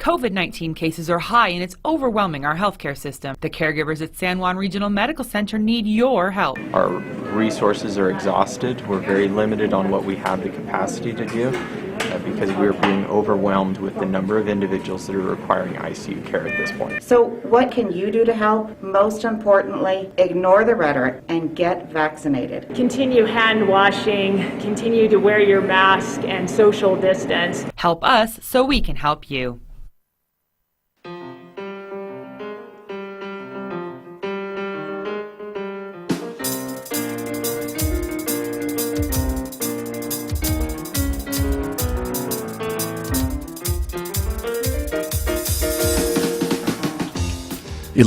COVID-19 cases are high and it's overwhelming our healthcare system. The caregivers at San Juan Regional Medical Center need your help. Our resources are exhausted. We're very limited on what we have the capacity to do because we're being overwhelmed with the number of individuals that are requiring ICU care at this point. So what can you do to help? Most importantly, ignore the rhetoric and get vaccinated. Continue hand washing, continue to wear your mask and social distance. Help us so we can help you.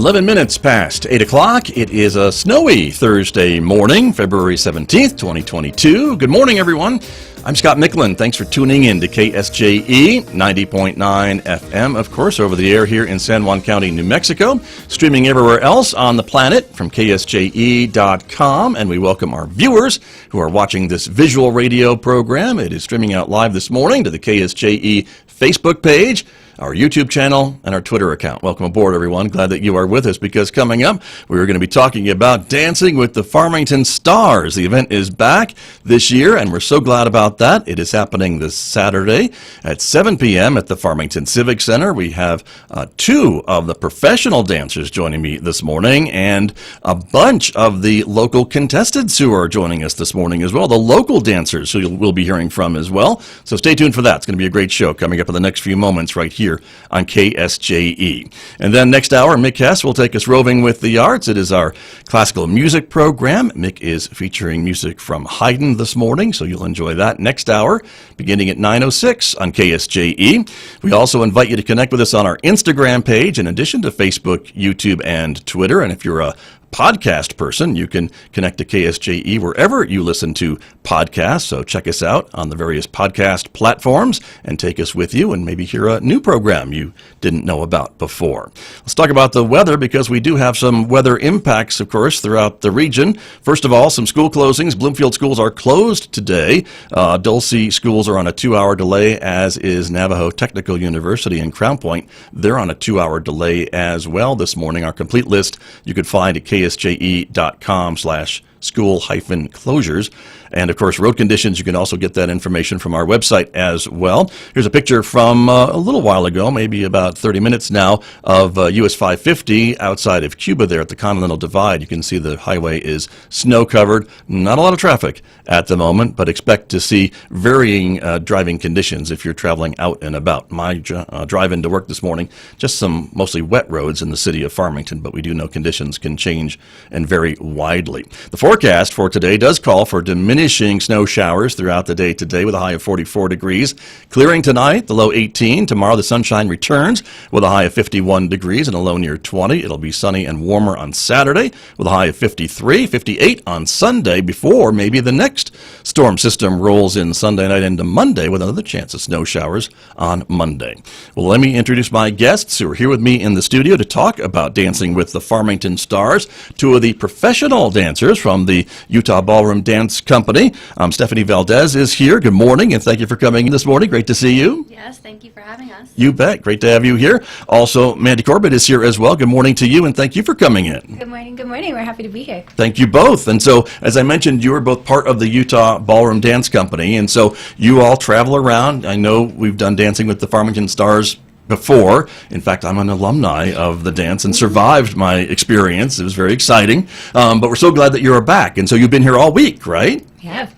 Minutes past 8 o'clock. It is a snowy Thursday morning, February 17th, 2022. Good morning, everyone. I'm Scott Michlin. Thanks for tuning in to KSJE 90.9 FM, of course, over the air here in San Juan County, New Mexico, streaming everywhere else on the planet from KSJE.com. And we welcome our viewers who are watching this visual radio program. It is streaming out live this morning to the KSJE Facebook page, our YouTube channel, and our Twitter account. Welcome aboard, everyone. Glad that you are with us, because coming up, we're going to be talking about Dancing with the Farmington Stars. The event is back this year, and we're so glad about that. It is happening this Saturday at 7 p.m. at the Farmington Civic Center. We have two of the professional dancers joining me this morning, and a bunch of the local contestants who are joining us this morning as well, the local dancers who we'll be hearing from as well. So stay tuned for that. It's going to be a great show coming up in the next few moments right here on KSJE. And then next hour, Mick Hess will take us roving with the arts. It is our classical music program. Mick is featuring music from Haydn this morning, so you'll enjoy that next hour, beginning at 9:06 on KSJE. We also invite you to connect with us on our Instagram page, in addition to Facebook, YouTube, and Twitter. And if you're a podcast person, you can connect to KSJE wherever you listen to podcasts. So check us out on the various podcast platforms and take us with you and maybe hear a new program you didn't know about before. Let's talk about the weather, because we do have some weather impacts, of course, throughout the region. First of all, some school closings. Bloomfield schools are closed today. Dulce schools are on a 2-hour delay, as is Navajo Technical University in Crown Point. They're on a 2-hour delay as well this morning. Our complete list you could find at ksje.com/school-closures. And, of course, road conditions, you can also get that information from our website as well. Here's a picture from a little while ago, maybe about 30 minutes now, of US 550 outside of Cuba there at the Continental Divide. You can see the highway is snow-covered. Not a lot of traffic at the moment, but expect to see varying driving conditions if you're traveling out and about. My drive into work this morning, just some mostly wet roads in the city of Farmington, but we do know conditions can change and vary widely. The forecast for today does call for diminishing snow showers throughout the day today with a high of 44 degrees. Clearing tonight, the low 18. Tomorrow the sunshine returns with a high of 51 degrees and a low near 20. It'll be sunny and warmer on Saturday with a high of 53, 58 on Sunday, before maybe the next storm system rolls in Sunday night into Monday with another chance of snow showers on Monday. Well, let me introduce my guests who are here with me in the studio to talk about Dancing with the Farmington Stars. Two of the professional dancers from the Utah Ballroom Dance Company. Stephanie Valdez is here. Good morning, and thank you for coming in this morning. Great to see you. Yes, thank you for having us. You bet. Great to have you here. Also, Mandy Corbett is here as well. Good morning to you, and thank you for coming in. Good morning, good morning. We're happy to be here. Thank you both. And so, as I mentioned, you are both part of the Utah Ballroom Dance Company, and so you all travel around. I know we've done Dancing with the Farmington Stars before. In fact, I'm an alumni of the dance and survived my experience. It was very exciting. But we're so glad that you're back. And so you've been here all week, right? Yep.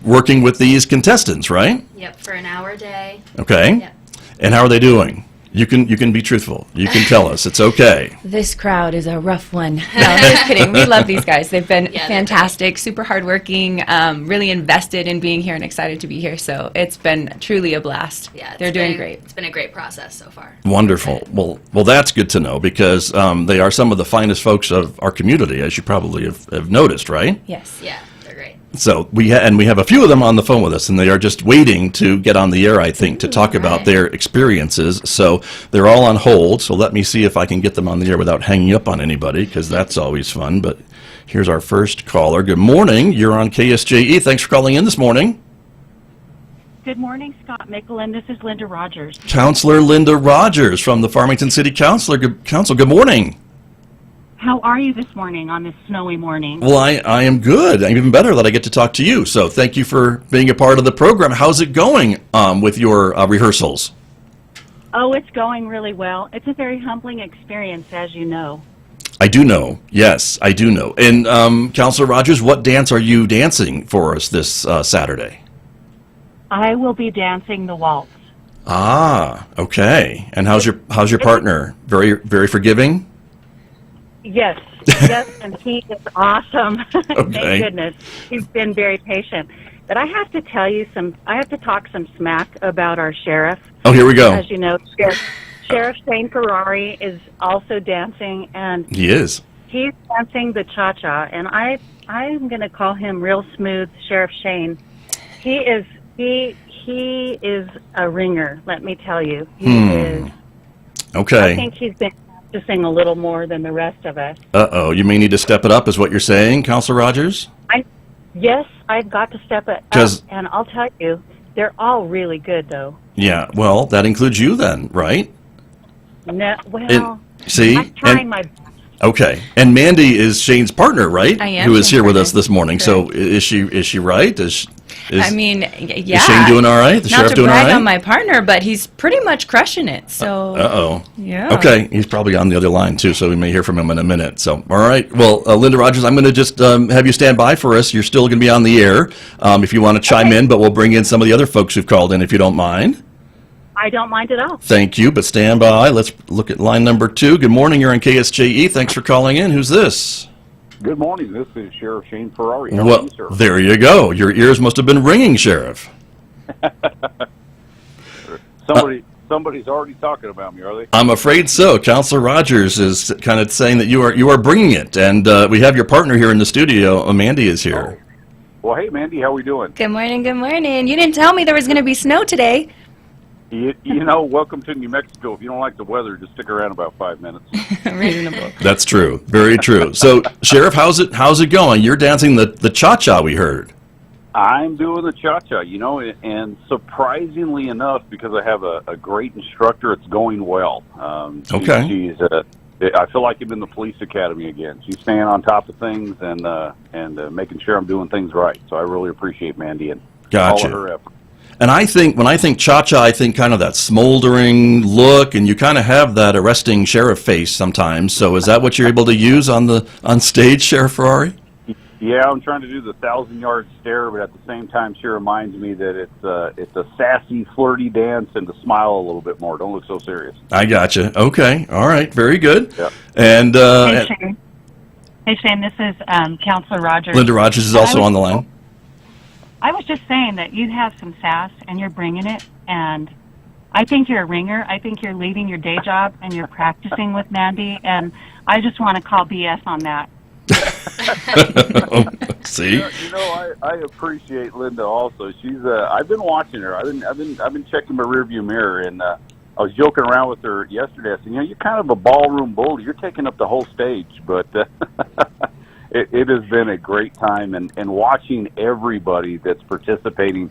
Working with these contestants, right? Yep, for an hour a day. Okay. Yep. And how are they doing? You can be truthful. You can tell us. It's okay. This crowd is a rough one. No, just kidding. We love these guys. They've been fantastic, super hardworking, really invested in being here and excited to be here. So it's been truly a blast. Yeah, they're doing great. It's been a great process so far. Wonderful. Well, that's good to know, because they are some of the finest folks of our community, as you probably have noticed, right? Yes. Yeah, they're great. So we have a few of them on the phone with us, and they are just waiting to get on the air, I think, to talk about their experiences. So they're all on hold. So let me see if I can get them on the air without hanging up on anybody, because that's always fun. But here's our first caller. Good morning. You're on KSJE. Thanks for calling in this morning. Good morning, Scott Michlin. This is Linda Rogers. Counselor Linda Rogers from the Farmington City Council. Good morning. How are you this morning on this snowy morning? Well, I am good. I'm even better that I get to talk to you. So thank you for being a part of the program. How's it going with your rehearsals? Oh, it's going really well. It's a very humbling experience, as you know. I do know. Yes, I do know. And Counselor Rogers, what dance are you dancing for us this Saturday? I will be dancing the waltz. Ah, okay. And how's your partner? Very, very forgiving? Yes, yes, and he is awesome. Okay. Thank goodness. He's been very patient. But I have to tell you I have to talk some smack about our sheriff. Oh, here we go. As you know, Sheriff Shane Ferrari is also dancing, and He is. he's dancing the cha-cha, and I'm going to call him real smooth Sheriff Shane. He is a ringer, let me tell you. He is. Okay. I think he's been practicing a little more than the rest of us. Uh-oh, you may need to step it up, is what you're saying, Counselor Rogers? Yes, I've got to step it up, and I'll tell you, they're all really good, though. Yeah, well, that includes you then, right? No, well, See? I'm trying my best. Okay. And Mandy is Shane's partner, right? I am Who is Shane's here with partner. us this morning. So is she right? I mean, yeah. Is Shane doing all right? The Not sheriff to doing all brag right? on my partner, but he's pretty much crushing it. So. Uh-oh. Yeah. Okay, he's probably on the other line too, so we may hear from him in a minute. So, all right. Well, Linda Rogers, I'm going to just have you stand by for us. You're still going to be on the air if you want to chime in, but we'll bring in some of the other folks who've called in if you don't mind. I don't mind at all. Thank you, but stand by. Let's look at line number 2. Good morning. You're on KSJE. Thanks for calling in. Who's this? Good morning. This is Sheriff Shane Ferrari. How are Well, you, sir? there you go. Your ears must have been ringing, Sheriff. Somebody's already talking about me, are they? I'm afraid so. Counselor Rogers is kind of saying that you are bringing it, and we have your partner here in the studio. Mandy is here. Oh. Well, hey, Mandy, how we doing? Good morning, good morning. You didn't tell me there was going to be snow today. You know, welcome to New Mexico. If you don't like the weather, just stick around about 5 minutes. Reasonable. That's true. Very true. So, Sheriff, how's it going? You're dancing the cha-cha, we heard. I'm doing the cha-cha, you know, and surprisingly enough, because I have a great instructor, it's going well. Okay. I feel like I'm in the police academy again. She's staying on top of things and making sure I'm doing things right. So I really appreciate Mandy and all of her efforts. And when I think cha-cha, I think kind of that smoldering look, and you kind of have that arresting sheriff face sometimes. So is that what you're able to use on stage, Sheriff Ferrari? Yeah, I'm trying to do the 1,000-yard stare, but at the same time, she reminds me that it's a sassy, flirty dance, and to smile a little bit more. Don't look so serious. I gotcha. Okay. All right. Very good. Yep. And Hey, Shane. Hey, Shane, this is Counselor Rogers. Linda Rogers is also on the line. I was just saying that you have some sass, and you're bringing it, and I think you're a ringer. I think you're leaving your day job, and you're practicing with Mandy, and I just want to call BS on that. See, you know, I appreciate Linda also. She's I've been watching her. I've been checking my rearview mirror, and I was joking around with her yesterday. I said, you know, you're kind of a ballroom bully. You're taking up the whole stage, but it has been a great time, and watching everybody that's participating.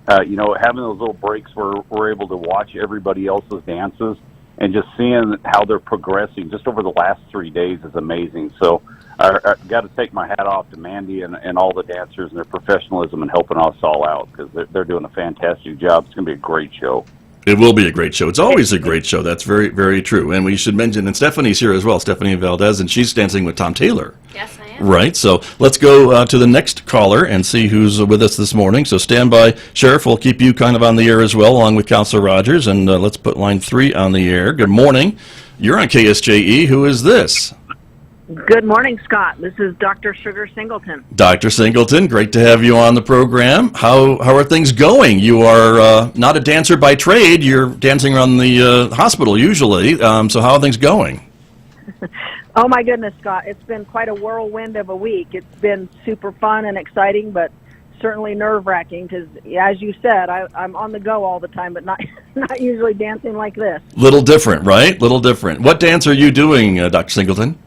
You know, having those little breaks where we're able to watch everybody else's dances and just seeing how they're progressing just over the last 3 days is amazing. So I got to take my hat off to Mandy and all the dancers and their professionalism and helping us all out, because they're doing a fantastic job. It's going to be a great show. it will be a great show. It's always a great show. That's very, very true. And we should mention, and Stephanie's here as well, Stephanie Valdez, and she's dancing with Tom Taylor. Yes, I am. Right, so let's go to the next caller and see who's with us this morning. So stand by. Sheriff, we'll keep you kind of on the air as well, along with Counselor Rogers, and let's put line 3 on the air. Good morning. You're on KSJE. Who is this? Good morning, Scott. This is Dr. Sugar Singleton. Dr. Singleton, great to have you on the program. How are things going? You are not a dancer by trade. You're dancing around the hospital usually. So how are things going? Oh, my goodness, Scott. It's been quite a whirlwind of a week. It's been super fun and exciting, but certainly nerve-wracking because, as you said, I'm on the go all the time, but not usually dancing like this. Little different, right? Little different. What dance are you doing, Dr. Singleton?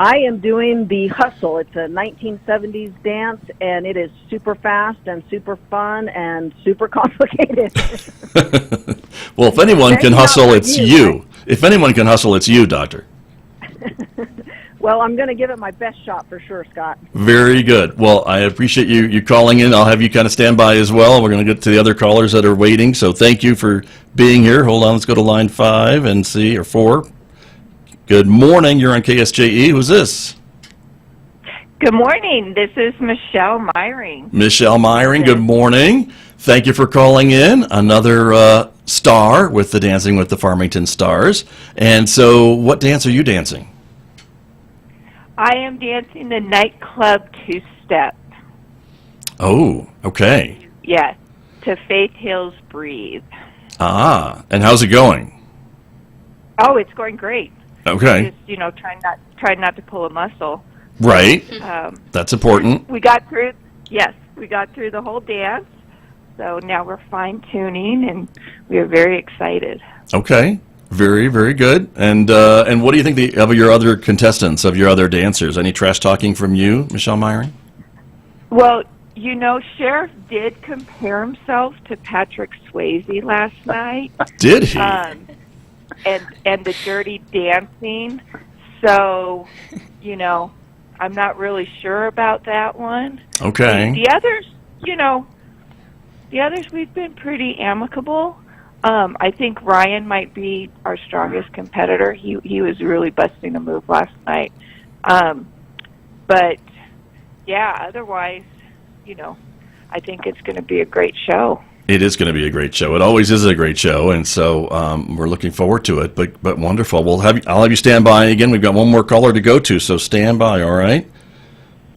I am doing the Hustle. It's a 1970s dance, and it is super fast and super fun and super complicated. Well, if anyone can Maybe not hustle, for it's you, you. If anyone can hustle, it's you, Doctor. Well, I'm going to give it my best shot for sure, Scott. Very good. Well, I appreciate you calling in. I'll have you kind of stand by as well. We're going to get to the other callers that are waiting. So thank you for being here. Hold on. Let's go to line 5 and see, or 4. Good morning. You're on KSJE. Who's this? Good morning. This is Michelle Myring. Michelle Myring. Good morning. Thank you for calling in. Another star with the Dancing with the Farmington Stars. And so what dance are you dancing? I am dancing the nightclub two-step. Oh, okay. Yes, to Faith Hill's Breathe. Ah, and how's it going? Oh, it's going great. Okay. Just, trying not to pull a muscle. Right. That's important. We got through the whole dance. So now we're fine-tuning, and we are very excited. Okay. Very, very good. And what do you think of your other contestants, of your other dancers? Any trash talking from you, Michelle Myring? Well, Sheriff did compare himself to Patrick Swayze last night. Did he? And the Dirty Dancing. So, I'm not really sure about that one. Okay. The others we've been pretty amicable. I think Ryan might be our strongest competitor. He was really busting a move last night. But yeah, otherwise, I think it's going to be a great show. It is going to be a great show. It always is a great show, and so we're looking forward to it. But wonderful. I'll have you stand by again. We've got one more caller to go to, so stand by. All right.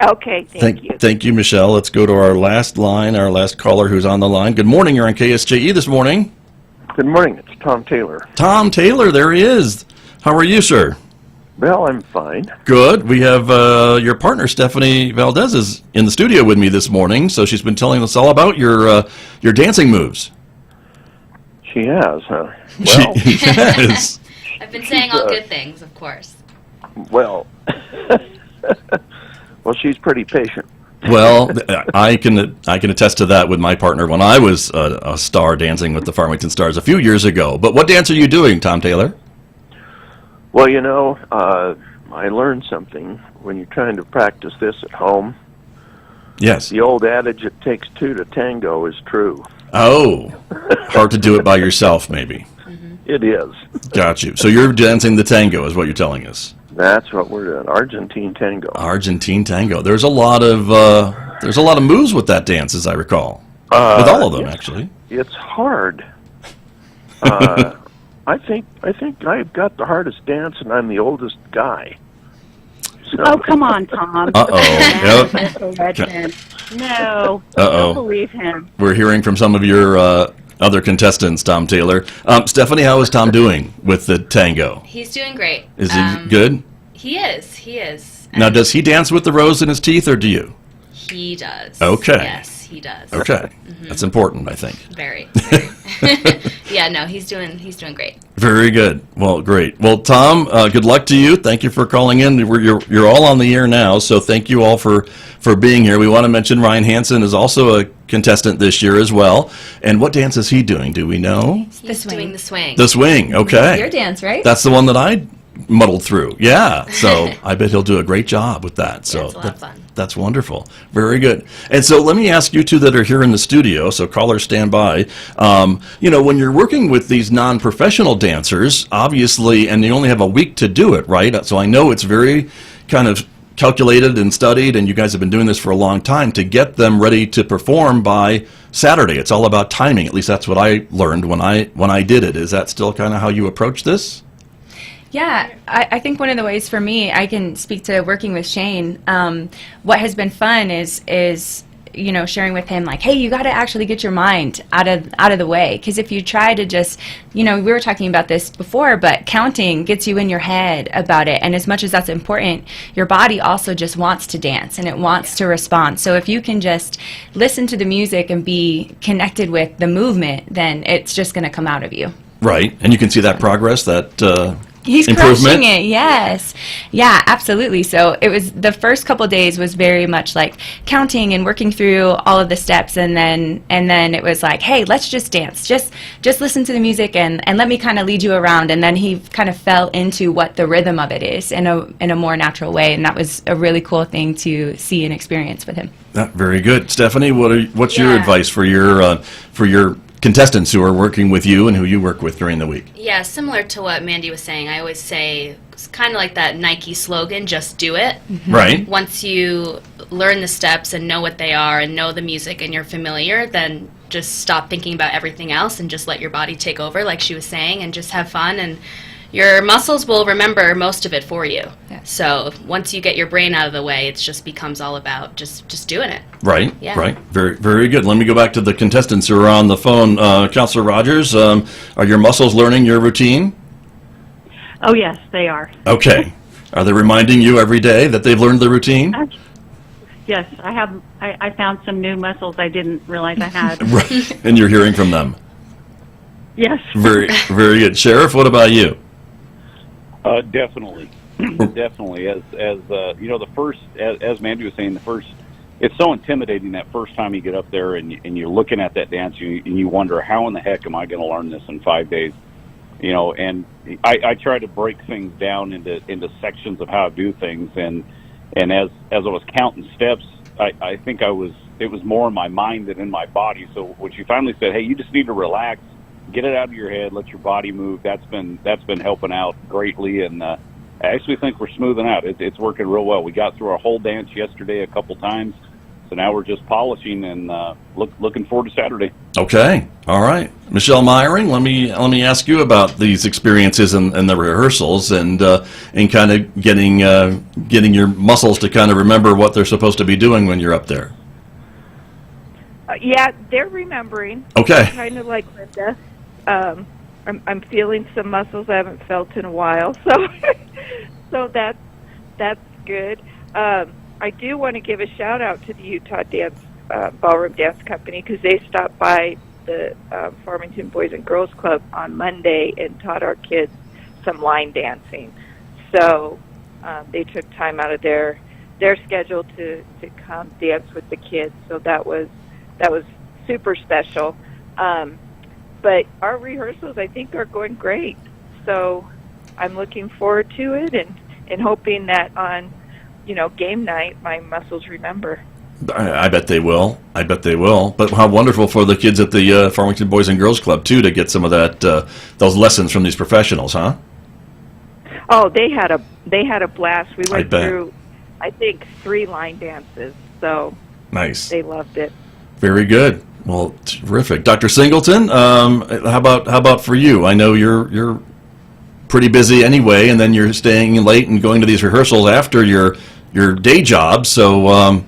Okay. Thank you. Thank you, Michelle. Let's go to our last line. Our last caller who's on the line. Good morning. You're on KSJE this morning. Good morning. It's Tom Taylor. Tom Taylor, there he is. How are you, sir? Well, I'm fine. Good. We have your partner, Stephanie Valdez, is in the studio with me this morning, so she's been telling us all about your dancing moves. She has, huh? Well, she has. I've been saying all good things, of course. Well, she's pretty patient. Well, I can attest to that with my partner when I was a star dancing with the Farmington Stars a few years ago. But what dance are you doing, Tom Taylor? Well, I learned something when you're trying to practice this at home. Yes. The old adage, it takes two to tango, is true. Oh, hard to do it by yourself, maybe. Mm-hmm. It is. Got you. So you're dancing the tango is what you're telling us. That's what we're doing, Argentine Tango. Argentine Tango. There's a lot of moves with that dance, as I recall. With all of them, actually. It's hard. I think I've got the hardest dance, and I'm the oldest guy. So. Oh, come on, Tom. Uh-oh. Yep. No. Uh-oh. Don't believe him. We're hearing from some of your other contestants, Tom Taylor. Stephanie, how is Tom doing with the tango? He's doing great. Is he good? He is. Now, does he dance with the rose in his teeth, or do you? He does. Okay. Yes, he does. Okay. Mm-hmm. That's important, I think. Very. Yeah, no, he's doing great. Very good. Well, great. Well, Tom, good luck to you. Thank you for calling in. You're all on the air now, so thank you all for being here. We want to mention Ryan Hansen is also a contestant this year as well. And what dance is he doing? Do we know? He's doing the swing. The swing. Okay. Your dance, right? That's the one that I muddled through. Yeah. So I bet he'll do a great job with that. So yeah, it's a lot of fun. That's wonderful. Very good. And so let me ask you two that are here in the studio, so callers stand by. When you're working with these non-professional dancers, obviously, and you only have a week to do it, right? So I know it's very kind of calculated and studied, and you guys have been doing this for a long time to get them ready to perform by Saturday. It's all about timing. At least that's what I learned when I did it. Is that still kind of how you approach this? Yeah, I think one of the ways for me, I can speak to working with Shane. What has been fun is sharing with him like, hey, you got to actually get your mind out of the way, because if you try to just, we were talking about this before, but counting gets you in your head about it, and as much as that's important, your body also just wants to dance and it wants to respond. So if you can just listen to the music and be connected with the movement, then it's just going to come out of you. Right, and you can see that progress, that He's improvement? crushing it, yes. Yeah, absolutely. So it was, the first couple days was very much like counting and working through all of the steps, and then it was like, hey, let's just dance. Just listen to the music and let me kind of lead you around. And then he kind of fell into what the rhythm of it is in a more natural way, and that was a really cool thing to see and experience with him. Very good. Stephanie, what's your advice for your contestants who are working with you and who you work with during the week? Yeah, similar to what Mandy was saying, I always say it's kind of like that Nike slogan, just do it. Right. Once you learn the steps and know what they are and know the music and you're familiar, then just stop thinking about everything else and just let your body take over, like she was saying, and just have fun, and your muscles will remember most of it for you. Yeah. So once you get your brain out of the way, it just becomes all about just doing it. Right, Yeah. right. Very, very good. Let me go back to the contestants who are on the phone. Counselor Rogers, are your muscles learning your routine? Oh, yes, they are. Okay. Are they reminding you every day that they've learned the routine? Yes, I have. I found some new muscles I didn't realize I had. Right. And you're hearing from them. Yes. Very, very good. Sheriff, what about you? Definitely, definitely. As you know, the first, as Mandy was saying, it's so intimidating that first time you get up there and you're looking at that dance and you wonder, how in the heck am I going to learn this in 5 days? You know, and I try to break things down into sections of how I do things, and as I was counting steps, I think it was more in my mind than in my body. So when she finally said, hey, you just need to relax, get it out of your head, let your body move, that's been helping out greatly, and I actually think we're smoothing out. It's working real well. We got through our whole dance yesterday a couple times, so now we're just polishing and looking forward to Saturday. Okay, all right. Michelle Meyering, let me ask you about these experiences and the rehearsals and kind of getting your muscles to kind of remember what they're supposed to be doing when you're up there. Yeah, they're remembering. Okay. Kind of like Linda. I'm feeling some muscles I haven't felt in a while, so that's good. I do want to give a shout out to the Utah Ballroom Dance Company, because they stopped by the Farmington Boys and Girls Club on Monday and taught our kids some line dancing. So they took time out of their schedule to come dance with the kids. So that was super special. But our rehearsals, I think, are going great. So I'm looking forward to it and hoping that on, game night, my muscles remember. I bet they will. But how wonderful for the kids at the Farmington Boys and Girls Club, too, to get some of that those lessons from these professionals, huh? Oh, they had a blast. We went through, I think, 3 line dances. So nice. They loved it. Very good. Well, terrific. Dr. Singleton, how about for you? I know you're pretty busy anyway, and then you're staying late and going to these rehearsals after your day job. So,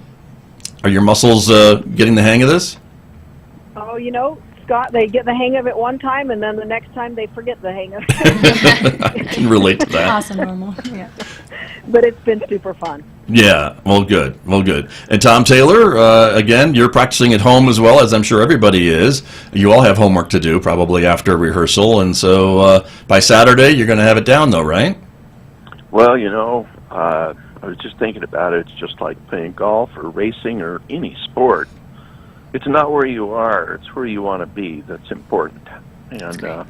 are your muscles getting the hang of this? Oh, Scott, they get the hang of it one time, and then the next time they forget the hang of it. I can relate to that. Awesome, normal. Yeah. But it's been super fun. Yeah, well, good. And Tom Taylor, again, you're practicing at home as well, as I'm sure everybody is. You all have homework to do probably after rehearsal, and so by Saturday you're going to have it down, though, right? Well, I was just thinking about it. It's just like playing golf or racing or any sport. It's not where you are; it's where you want to be that's important. And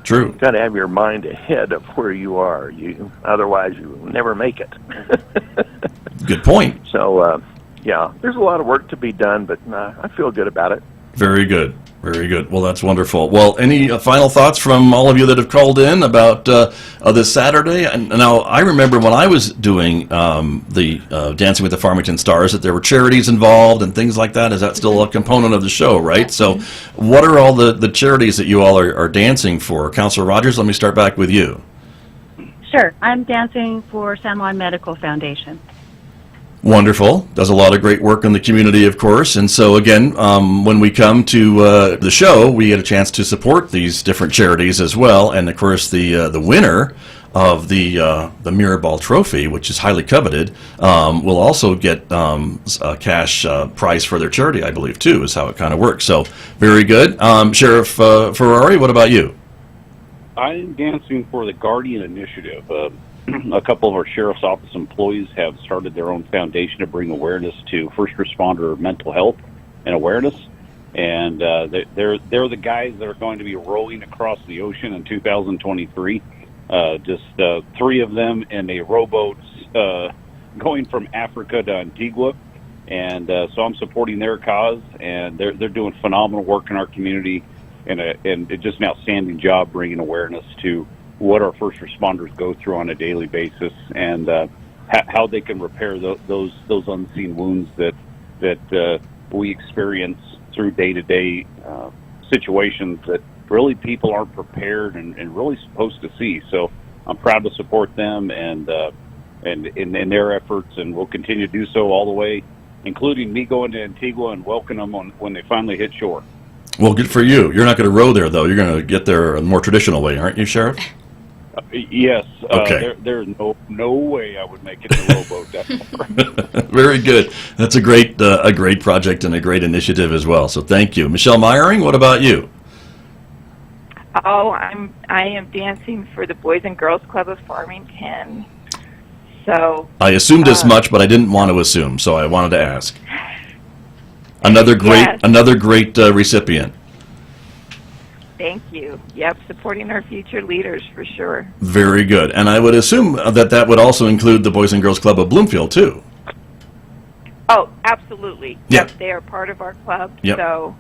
true. You've got to have your mind ahead of where you are. Otherwise, you will never make it. Good point. So, there's a lot of work to be done, but I feel good about it. Very good. Well, that's wonderful. Well, any final thoughts from all of you that have called in about this Saturday? And now, I remember when I was doing the Dancing with the Farmington Stars that there were charities involved and things like that. Is that still a component of the show, right? So what are all the charities that you all are dancing for? Counselor Rogers, let me start back with you. Sure. I'm dancing for San Juan Medical Foundation. Wonderful. Does a lot of great work in the community, of course. And so, again, when we come to the show, we get a chance to support these different charities as well. And, of course, the winner of the Mirrorball Trophy, which is highly coveted, will also get a cash prize for their charity, I believe, too, is how it kind of works. So, very good. Sheriff Ferrari, what about you? I'm dancing for the Guardian Initiative. A couple of our sheriff's office employees have started their own foundation to bring awareness to first responder mental health and awareness. And they're the guys that are going to be rowing across the ocean in 2023. Just 3 of them in a rowboat going from Africa to Antigua. And so I'm supporting their cause, and they're doing phenomenal work in our community, and it's just an outstanding job bringing awareness to what our first responders go through on a daily basis, and how they can repair those unseen wounds that we experience through day-to-day situations that really people aren't prepared and really supposed to see. So I'm proud to support them and in their efforts, and we'll continue to do so all the way, including me going to Antigua and welcoming them when they finally hit shore. Well, good for you. You're not going to row there, though. You're going to get there a more traditional way, aren't you, Sheriff? Yes. Okay. There's no way I would make it to rowboat that far. Very good. That's a great project and a great initiative as well. So thank you. Michelle Meyering, what about you? Oh, I am dancing for the Boys and Girls Club of Farmington. So I assumed as much, but I didn't want to assume, so I wanted to ask. Another great recipient. Thank you. Yep, supporting our future leaders for sure. Very good. And I would assume that would also include the Boys and Girls Club of Bloomfield, too. Oh, absolutely. Yep. They are part of our club. Yep. So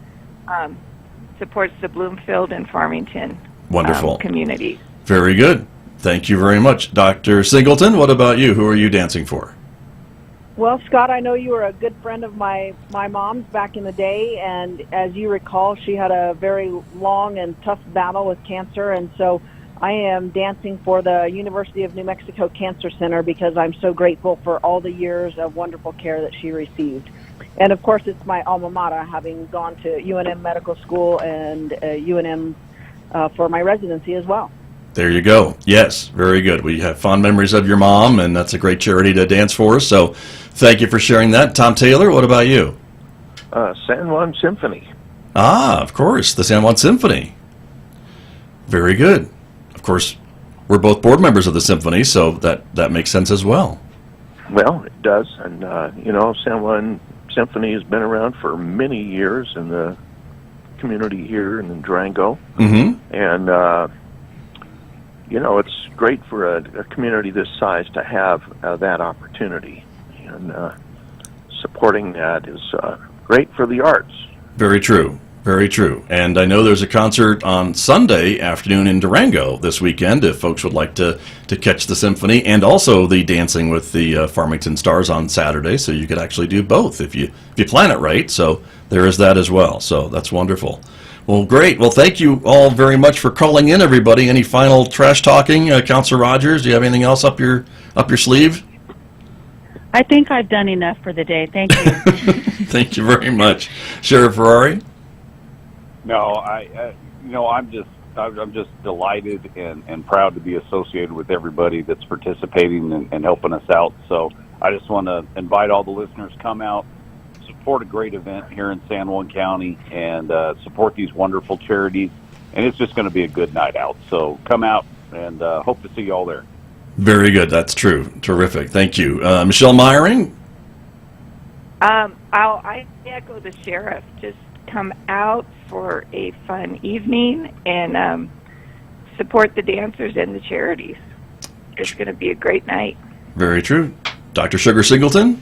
supports the Bloomfield and Farmington Wonderful communities. Very good. Thank you very much. Dr. Singleton, what about you? Who are you dancing for? Well, Scott, I know you were a good friend of my mom's back in the day, and as you recall, she had a very long and tough battle with cancer, and so I am dancing for the University of New Mexico Cancer Center because I'm so grateful for all the years of wonderful care that she received. And, of course, it's my alma mater, having gone to UNM Medical School and UNM for my residency as well. There you go. Yes, very good. We have fond memories of your mom, and that's a great charity to dance for. So thank you for sharing that. Tom Taylor, what about you? San Juan Symphony. Ah, of course, the San Juan Symphony. Very good. Of course, we're both board members of the symphony, so that makes sense as well. Well, it does. And, San Juan Symphony has been around for many years in the community here in Durango. Mm-hmm. And, it's great for a community this size to have that opportunity. And supporting that is great for the arts. Very true. Very true. And I know there's a concert on Sunday afternoon in Durango this weekend if folks would like to catch the symphony, and also the dancing with the Farmington Stars on Saturday, so you could actually do both if you plan it right. So there is that as well. So that's wonderful. Well, great. Well, thank you all very much for calling in, everybody. Any final trash talking? Counselor Rogers, do you have anything else up your sleeve? I think I've done enough for the day. Thank you. Thank you very much. Sheriff Ferrari? No, I'm just delighted and proud to be associated with everybody that's participating and helping us out. So I just want to invite all the listeners, come out, support a great event here in San Juan County, and support these wonderful charities. And it's just going to be a good night out. So come out, and hope to see you all there. Very good. That's true. Terrific. Thank you. Michelle Meyering? I echo the sheriff. Just come out for a fun evening and support the dancers and the charities. It's going to be a great night. Very true. Dr. Sugar Singleton?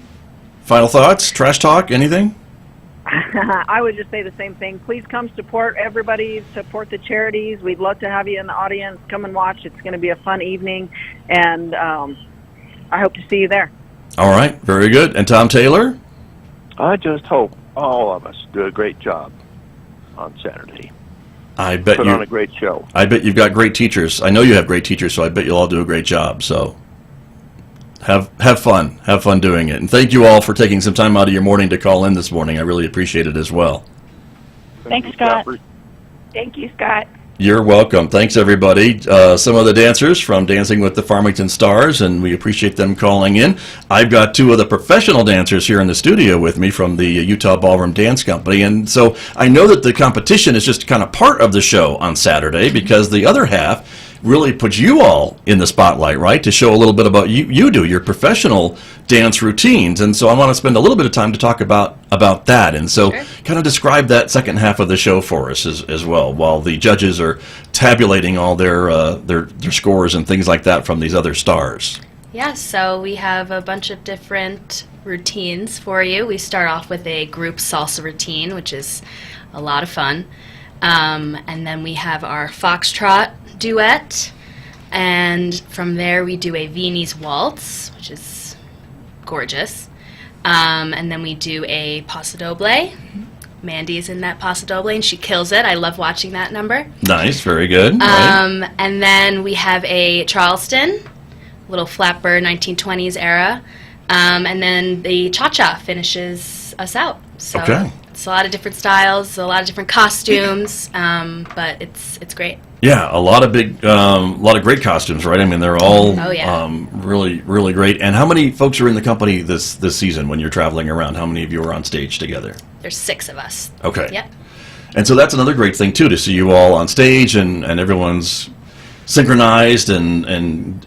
Final thoughts? Trash talk? Anything? I would just say the same thing. Please come support everybody, support the charities. We'd love to have you in the audience. Come and watch. It's going to be a fun evening, and I hope to see you there. All right. Very good. And Tom Taylor? I just hope all of us do a great job on Saturday. I bet Put on a great show. I bet you've got great teachers. I know you have great teachers, so I bet you'll all do a great job. So have fun. Have fun doing it. And thank you all for taking some time out of your morning to call in this morning. I really appreciate it as well. Thanks, Scott. Thank you, Scott. You're welcome. Thanks, everybody. Some of the dancers from Dancing with the Farmington Stars, and we appreciate them calling in. I've got two of the professional dancers here in the studio with me from the Utah Ballroom Dance Company, and so I know that the competition is just kind of part of the show on Saturday, because the other half really put you all in the spotlight, right? To show a little bit about your professional dance routines. And so I want to spend a little bit of time to talk about that. And so kind of describe that second half of the show for us as well, while the judges are tabulating all their scores and things like that from these other stars. Yeah, so we have a bunch of different routines for you. We start off with a group salsa routine, which is a lot of fun. And then we have our foxtrot duet, and from there we do a Viennese waltz, which is gorgeous. And then we do a paso doble. Mandy's in that paso doble, and she kills it. I love watching that number. Nice, very good. Right. And then we have a Charleston, little flatbird, 1920s era. And then the cha-cha finishes us out. So it's a lot of different styles, a lot of different costumes, but it's great. Yeah, a lot of great costumes, right? I mean, they're all really, really great. And how many folks are in the company this season when you're traveling around? How many of you are on stage together? There's 6 of us. Okay. Yep. And so that's another great thing, too, to see you all on stage and everyone's synchronized and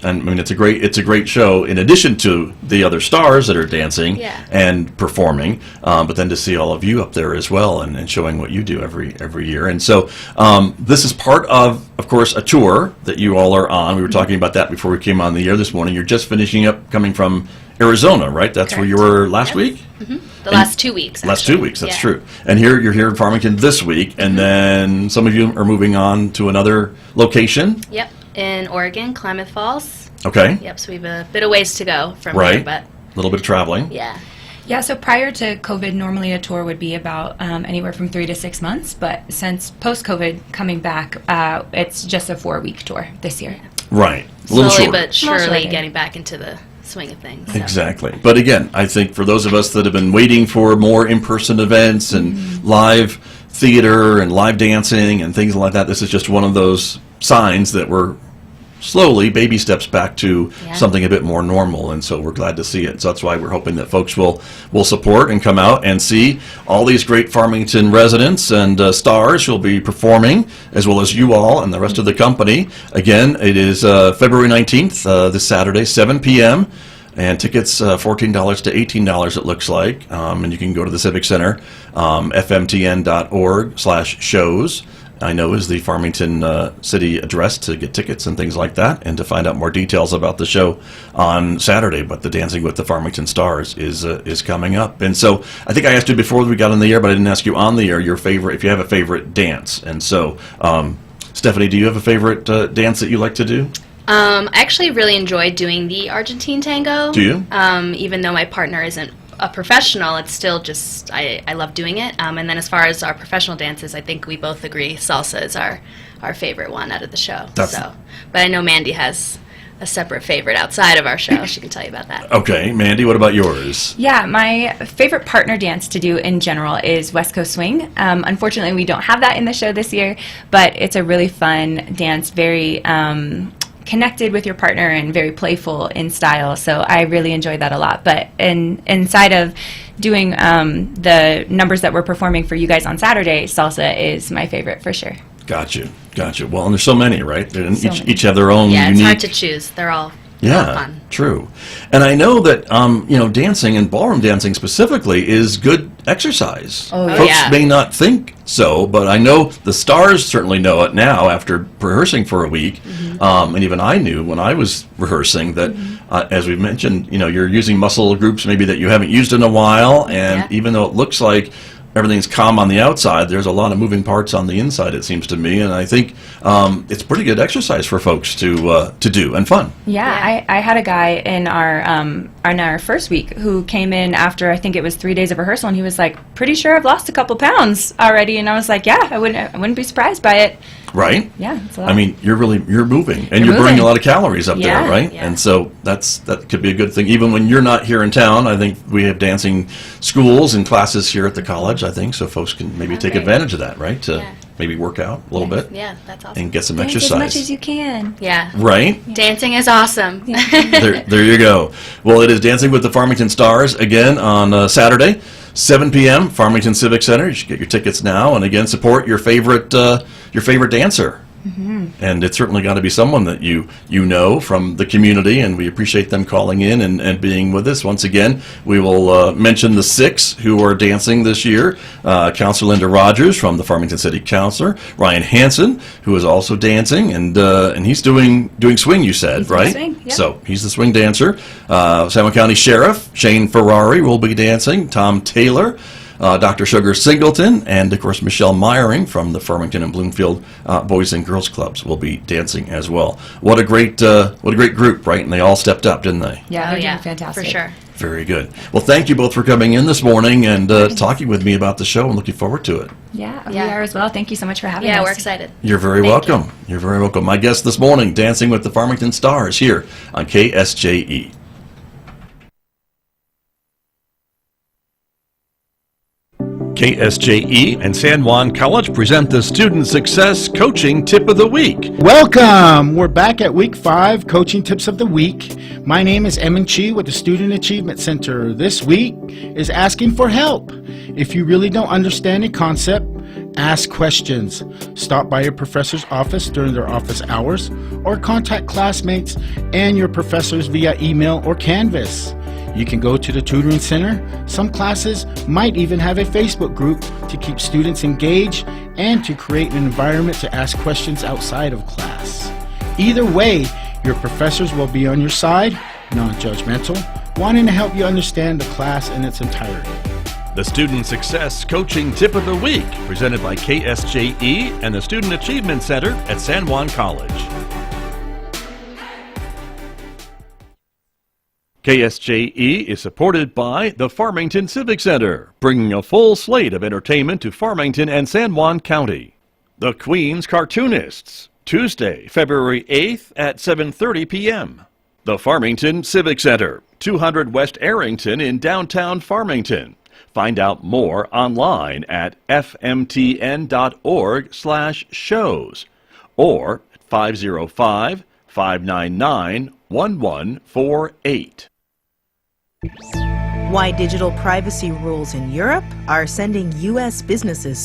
I mean it's a great show in addition to the other stars that are dancing and performing, but then to see all of you up there as well and showing what you do every year. And so this is part of course, a tour that you all are on. We were talking about that before we came on the air this morning. You're just finishing up coming from Arizona, right? That's where you were last week? The last 2 weeks. Actually. Last 2 weeks, that's true. And you're here in Farmington this week, and then some of you are moving on to another location. Yep, in Oregon, Klamath Falls. Okay. Yep, so we have a bit of ways to go from here, but a little bit of traveling. Yeah. Yeah, so prior to COVID, normally a tour would be about anywhere from 3 to 6 months, but since post-COVID coming back, it's just a 4-week tour this year. Right. Slowly but surely getting back into the swing of things. So. Exactly. But again, I think for those of us that have been waiting for more in-person events and live theater and live dancing and things like that, this is just one of those signs that we're slowly, baby steps back to something a bit more normal, and so we're glad to see it. So that's why we're hoping that folks will support and come out and see all these great Farmington residents and stars who'll be performing, as well as you all and the rest of the company. Again, it is February 19th, this Saturday, 7 p.m., and tickets $14 to $18 it looks like, and you can go to the Civic Center, fmtn.org/shows. I know is the Farmington city address to get tickets and things like that, and to find out more details about the show on Saturday. But the Dancing with the Farmington Stars is coming up, and so I think I asked you before we got on the air, but I didn't ask you on the air your favorite, if you have a favorite dance. And so, Stephanie, do you have a favorite dance that you like to do? I actually really enjoy doing the Argentine Tango. Do you? Even though my partner isn't a professional, it's still just I love doing it. And then as far as our professional dances, I think we both agree salsa is our favorite one out of the show. But I know Mandy has a separate favorite outside of our show. She can tell you about that. Okay, Mandy, what about yours? Yeah, my favorite partner dance to do in general is West Coast Swing. Unfortunately, we don't have that in the show this year, but it's a really fun dance, very connected with your partner and very playful in style, so I really enjoy that a lot. But inside of doing the numbers that we're performing for you guys on Saturday, salsa is my favorite for sure. Gotcha. Well, and there's so many, right? Each have their own unique... it's hard to choose. They're all fun. True. And I know that dancing and ballroom dancing specifically is good exercise. Folks may not think so, but I know the stars certainly know it now after rehearsing for a week. And even I knew when I was rehearsing that, as we've mentioned, you're using muscle groups maybe that you haven't used in a while, and even though it looks like everything's calm on the outside, there's a lot of moving parts on the inside, it seems to me, and I think it's pretty good exercise for folks to do, and fun. Yeah. I had a guy in our first week who came in after, I think it was 3 days of rehearsal, and he was like, pretty sure I've lost a couple pounds already, and I was like, yeah, I wouldn't be surprised by it. Right? Yeah, it's a lot. I mean, you're moving, and you're burning a lot of calories up there, right? Yeah. And so that could be a good thing. Even when you're not here in town, I think we have dancing schools and classes here at the college, I think, so folks can maybe take advantage of that, right? To maybe work out a little bit. Yeah, that's awesome. And get some Dance exercise. as much as you can. Yeah. Right? Dancing is awesome. There you go. Well, it is Dancing with the Farmington Stars, again, on Saturday, 7 p.m., Farmington Civic Center. You should get your tickets now, and again, support your favorite dancer. And it's certainly got to be someone that you know from the community, and we appreciate them calling in and being with us. Once again, we will mention the 6 who are dancing this year. Counselor Linda Rogers from the Farmington City Council, Ryan Hansen, who is also dancing, and he's doing swing, you said, He's right? doing swing, yep. So he's the swing dancer. San Juan County Sheriff Shane Ferrari will be dancing. Tom Taylor, Dr. Sugar Singleton, and of course Michelle Meyering from the Farmington and Bloomfield Boys and Girls Clubs will be dancing as well. What a great group, right? And they all stepped up, didn't they? Yeah, they're doing fantastic. For sure. Very good. Well, thank you both for coming in this morning and talking with me about the show, and looking forward to it. Yeah, we are as well. Thank you so much for having us. Yeah, we're excited. You're very welcome. You're very welcome. My guest this morning, dancing with the Farmington Stars here on KSJE. KSJE and San Juan College present the Student Success Coaching Tip of the Week. Welcome! We're back at Week 5, Coaching Tips of the Week. My name is Emin Chi with the Student Achievement Center. This week is asking for help. If you really don't understand a concept, ask questions. Stop by your professor's office during their office hours, or contact classmates and your professors via email or Canvas. You can go to the tutoring center. Some classes might even have a Facebook group to keep students engaged and to create an environment to ask questions outside of class. Either way, your professors will be on your side, non-judgmental, wanting to help you understand the class in its entirety. The Student Success Coaching Tip of the Week, presented by KSJE and the Student Achievement Center at San Juan College. KSJE is supported by the Farmington Civic Center, bringing a full slate of entertainment to Farmington and San Juan County. The Queen's Cartoonists, Tuesday, February 8th at 7:30 p.m. The Farmington Civic Center, 200 West Arrington in downtown Farmington. Find out more online at fmtn.org/shows or at 505-599-1148. Why digital privacy rules in Europe are sending U.S. businesses